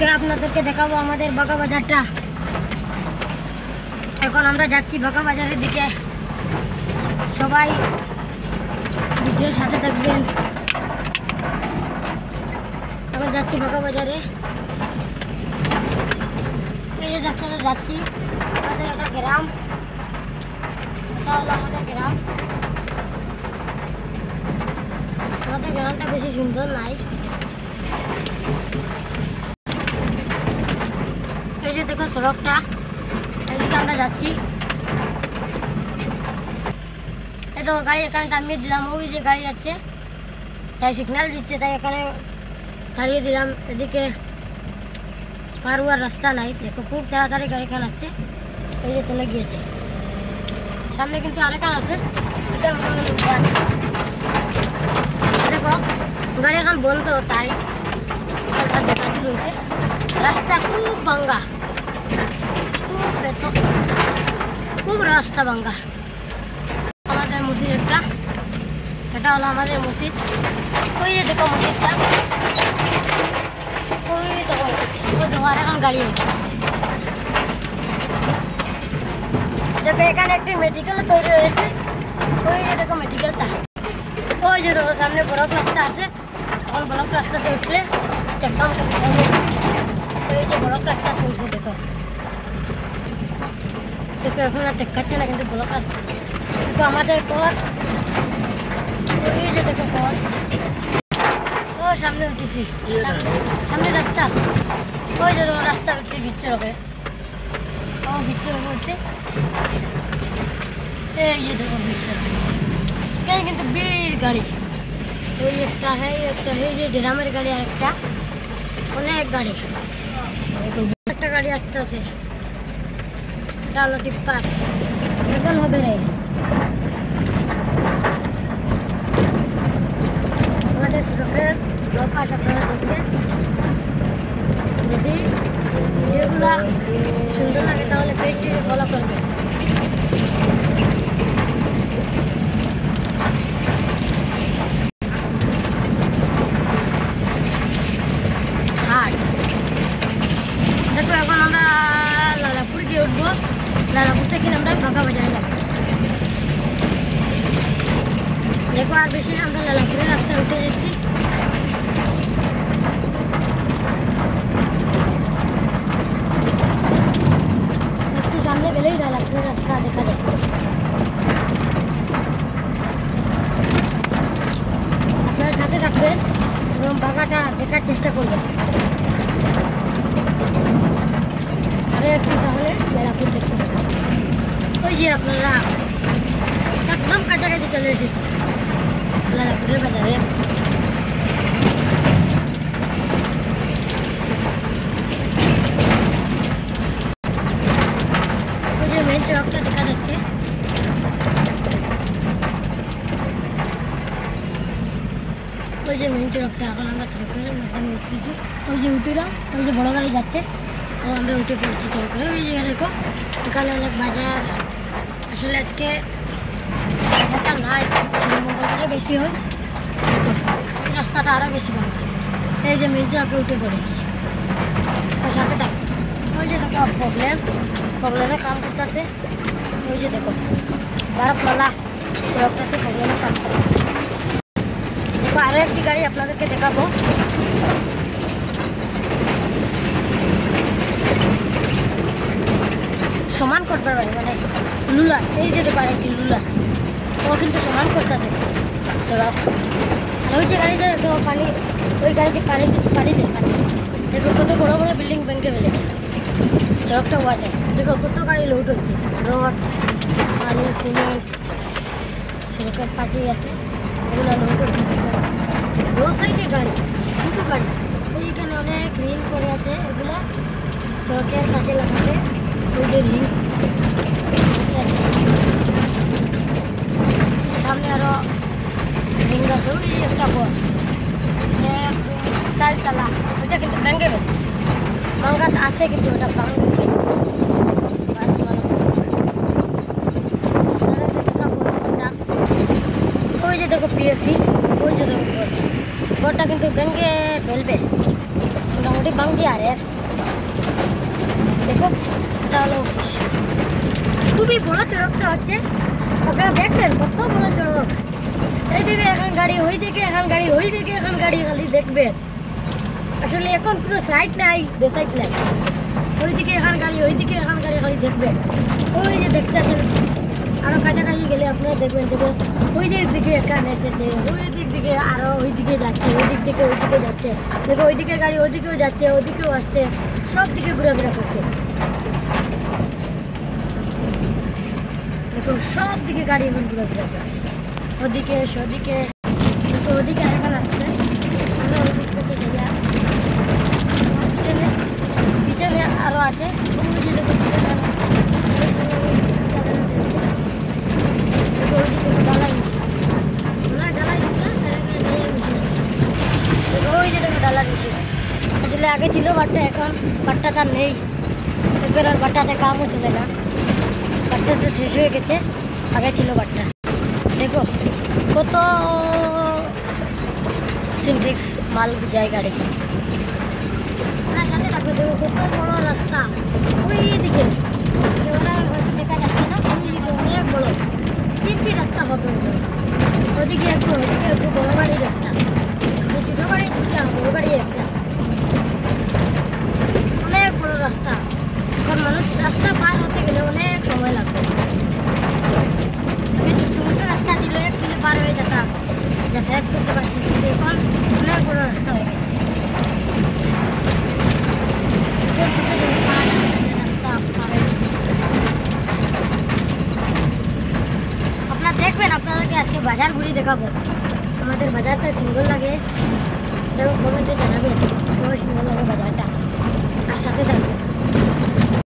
আজকে আপনাদেরকে দেখাবো আমাদের বাঁকা বাজারটা। এখন আমরা যাচ্ছি বাঁকা বাজারের দিকে, সবাই ভিডিওর সাথে থাকবেন। এখন যাচ্ছি বাঁকা বাজারে, এই যে যাচ্ছি আমাদের একটা গ্রাম, এটা হলো আমাদের গ্রাম। আমাদের গ্রামটা বেশি সুন্দর নাই, এই যে দেখো সড়কটা, এদিকে আমরা যাচ্ছি। এই তো গাড়ি এখানে থামিয়ে দিলাম, ওই যে গাড়ি যাচ্ছে তাই সিগন্যাল দিচ্ছে, তাই এখানে দাঁড়িয়ে দিলাম। এদিকে পার হওয়ার রাস্তা নাই, দেখো খুব তাড়াতাড়ি গাড়ি খান আসছে, এই যে চলে গিয়েছে। সামনে কিন্তু আরেকখান আছে, দেখো গাড়ি এখন বন্ধ, তাই দেখাচ্ছি রয়েছে। রাস্তা খুব ভাঙ্গা, খুব রাস্তা ভাঙ্গা। আমাদের মসজিদ এটা হলো আমাদের মসজিদ, ওই যে দেখো মসজিদটা, ওই দেখো ওই ধোয়ার এখন গাড়ি হয়ে গেছে। দেখো এখানে একটি মেডিকেলও তৈরি হয়েছে, ওই যে দেখো মেডিকেলটা, ওই যে দেখো সামনে ব্লক রাস্তা আছে। এখন ব্লক রাস্তাতে উঠলে চেকপাম করতে হবে, ওই যে ব্লক রাস্তাতে উঠছে। দেখো দেখো এখন আর দেখাচ্ছে না, কিন্তু ব্লক রাস্তা। দেখো আমাদের পর, ওই যে দেখো পর, ও সামনে উঠেছি, সামনে রাস্তা আছে, ওই যে রাস্তা উঠছে ভিতর হবে, ও ভিতর হবে উঠছে। এই যে দেখো ভিতর, এখানে কিন্তু বীর গাড়ি, ওই একটা এই যে ড্রামের গাড়ি, আর একটা অনেক গাড়ি, একটা গাড়ি আসতেছে, এটা হলো টিপ্পার। এখন হবে রেস, আমাদের সড়কের লোকাস আপনারা দেখবেন। যদি ভিডিওগুলো সুন্দর লাগে তাহলে পেজটিকে ফলো করবেন। দেখো এখন আমরা লালাপুর গিয়ে উঠবো, লালাপুর থেকে আমরা বাঁকা বাজারে যাবো। দেখো আর বেশি না, আমরা লালাপুরের রাস্তায় উঠে যাচ্ছি। একটু সামনে গেলেই লালাপুরের রাস্তা দেখা যায়। আপনার সাথে থাকবেন এবং বাঁকাটা দেখার চেষ্টা করবেন। একটু তাহলে লালাপুর দেখতে পাবেন। ওই যে আপনারা একদম কাছাকাছি চলে এসেছি লালাপুরের বাজারে। ওই যে মেন চড়কটা দেখা যাচ্ছে, ওই যে মেন চড়কটা। এখন আমরা চড়কের মাধ্যমে উঠেছি, ওই যে উঠলাম, ওই যে বড় গাড়ি যাচ্ছে, ও আমরা উঠে পড়েছি চড়কে। ওই যে দেখো এখানে অনেক বাজার, আসলে আজকে বাজারটা নাই, মঙ্গলবারে বেশি হয়। দেখো এই রাস্তাটা আরও বেশি ভালো। এই যে মেন চড়কে উঠে পড়েছি, ওর সাথে থাক। ওই যে দেখো প্রবলেমে কাম করতেছে, ওই যে দেখো ভারতমালা সড়কটাতে প্রবলেমে কাম করতেছে। দেখো আরও একটি গাড়ি আপনাদেরকে দেখাবো। সমান করবার মানে লুলা, এই যে দেখো আরেকটি লুলা, ও কিন্তু সমান করতেছে সড়ক। আর ওই যে গাড়িতে পানি, ওই গাড়িতে পানি দেয় পানি। দেখো কত বড় বড় বিল্ডিং ভেঙে ফেলেছে, সড়কটা ওয়াটার। দেখো কত গাড়ি লোড হচ্ছে, রড, পানি, সিমেন্ট সড়কের পাশেই আছে, এগুলো লোড হচ্ছে। দু সাইডে গাড়ি, শুধু গাড়ি। ওইখানে অনেক রিং করে আছে, এগুলো সড়কের কাজে লাগাতে। ওই যে রিং, সামনে আরো রিং আছে, ওই একটা ঘর 4 তলা, ওইটা কিন্তু ভেঙে ফেলছে। ভাঙাত আছে কিন্তু ওটা ভাঙবে। ওই যে দেখো পিএসসি, ওই যে দেখো ঘরটা কিন্তু ভেঙে ফেলবে। ওটি বাংটি আর এর দেখো এটা হলো অফিস। খুবই বড় চড়কটা হচ্ছে, আপনারা দেখবেন কত বড় চড়ক। এইদিকে এখন গাড়ি, ওইদিকে এখন গাড়ি, ওইদিকে এখন গাড়ি, খালি দেখবেন। আসলে এখন পুরো সাইড নাই, বেসাইড নাই, ওইদিকে এখন গাড়ি, ওইদিকে এখন গাড়ি, খালি দেখবেন। ওই যে দেখতেছেন, আরো কাছাকাছি গেলে আপনারা দেখবেন দেখো ওই যে দিকে এখানে এসেছে, ওই দিক দিকে আরো ওই দিকে যাচ্ছে, ওই দিক থেকে ওই দিকে যাচ্ছে। দেখো ওই দিকের গাড়ি ওইদিকেও যাচ্ছে, ওইদিকেও আসছে, সব দিকে ঘোরাফেরা করছে। দেখো সব দিকে গাড়ি এখন ঘোরাফেরা করছে, ওদিকে সেদিকে। দেখো ওদিকে এখন আসছে, আমরা ওই দিক থেকে যাইয়া পিছনে পিছনে আরো আছে। ওই যে দেখো পিছনে আরো আসলে আগে ছিল বাটটা, এখন বাটটা তার নেই, এবার আর বাট্টাতে কামও চলে না, বাট্টা তো শেষ হয়ে গেছে। আগে ছিল বাট্টা। দেখো কত সিনটেক্স মাল যায় গাড়ি, তার সাথে লাগবে। দেখো কত বড় রাস্তা, ওই দিকে হয়তো দেখা যাচ্ছে না, ওই দিকে অনেক বড় তিনটি রাস্তা হবে। ওদিকে একটু, ওইদিকে একটু, বড় গাড়ির একটা, ছোটো গাড়ি দুটা, বড় গাড়ি একটা, অনেক বড় রাস্তা। এখন মানুষ রাস্তা পার হতে গেলে অনেক সময় লাগবে। আগে দুটো রাস্তা ছিল, এক দিলে পার হয়ে যেতাম, যাতায়াত করতে পারছি, কিন্তু এখন অনেক বড় রাস্তা হয়ে গেছে। আপনারা দেখবেন, আপনাদেরকে আজকে বাজার ঘুরিয়ে দেখাবো। আমাদের বাজারটা সুন্দর লাগে।